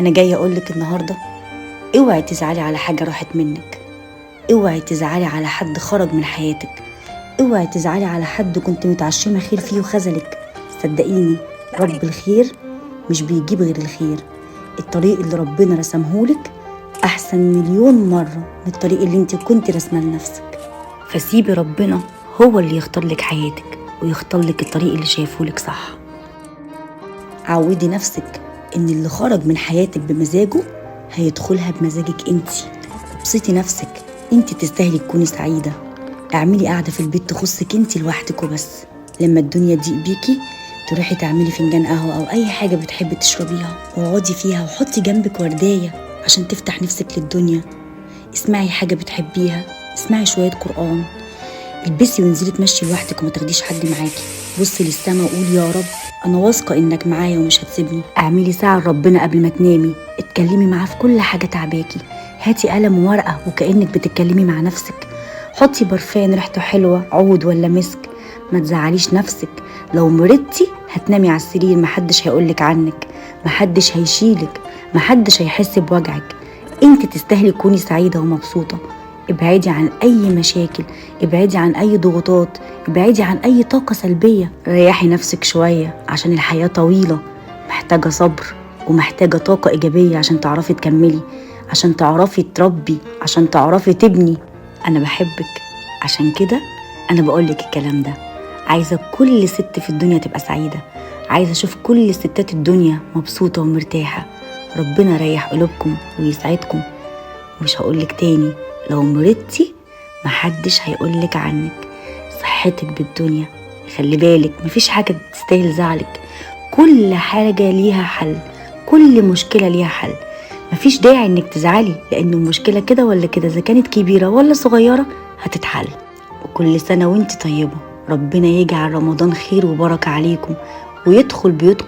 انا جايه اقولك النهارده اوعي تزعلي على حاجه راحت منك، اوعي تزعلي على حد خرج من حياتك، اوعي تزعلي على حد كنت متعشمه خير فيه وخذلك. صدقيني رب الخير مش بيجيب غير الخير. الطريق اللي ربنا رسمهولك احسن مليون مره من الطريق اللي انت كنت رسمه لنفسك. فسيبي ربنا هو اللي يختار لك حياتك ويختار لك الطريق اللي شايفهولك صح. عودي نفسك ان اللي خرج من حياتك بمزاجه هيدخلها بمزاجك انتي. ابسطي نفسك، انتي تستاهلي تكوني سعيدة. اعملي قاعدة في البيت تخصك انتي لوحدك وبس. لما الدنيا تضيق بيكي تروحي تعملي فنجان قهوة او اي حاجة بتحبي تشربيها واقعدي فيها وحطي جنبك ورداية عشان تفتح نفسك للدنيا. اسمعي حاجة بتحبيها، اسمعي شوية قرآن، البسي وانزلي تمشي لوحدك وما تاخديش حد معاكي. بصي للسما وقولي يا رب انا واثقه انك معايا ومش هتسيبني. اعملي ساعه لربنا قبل ما تنامي، اتكلمي معاه في كل حاجه تعباكي. هاتي قلم وورقه وكانك بتتكلمي مع نفسك. حطي برفان ريحته حلوه، عود ولا مسك. ما تزعليش نفسك، لو مرضتي هتنامي على السرير محدش هيقولك عنك، محدش هيشيلك، محدش هيحس بوجعك. انت تستاهلي تكوني سعيده ومبسوطه. ابعدي عن اي مشاكل، ابعدي عن اي ضغوطات، ابعدي عن اي طاقة سلبية. ريحي نفسك شوية عشان الحياة طويلة، محتاجة صبر ومحتاجة طاقة ايجابية عشان تعرفي تكملي، عشان تعرفي تربي، عشان تعرفي تبني. انا بحبك، عشان كده انا بقولك الكلام ده. عايزة كل ست في الدنيا تبقى سعيدة، عايزة اشوف كل ستات الدنيا مبسوطة ومرتاحة. ربنا يريح قلوبكم ويسعدكم. مش هقولك تاني لو مرضتي محدش هيقولك عنك. صحتك بالدنيا، خلي بالك مفيش حاجة تستاهل زعلك. كل حاجة ليها حل، كل مشكلة ليها حل. مفيش داعي انك تزعلي لان المشكلة كده ولا كده، اذا كانت كبيرة ولا صغيرة هتتحل. وكل سنة وانت طيبة، ربنا يجعل رمضان خير وبركة عليكم ويدخل بيوتكم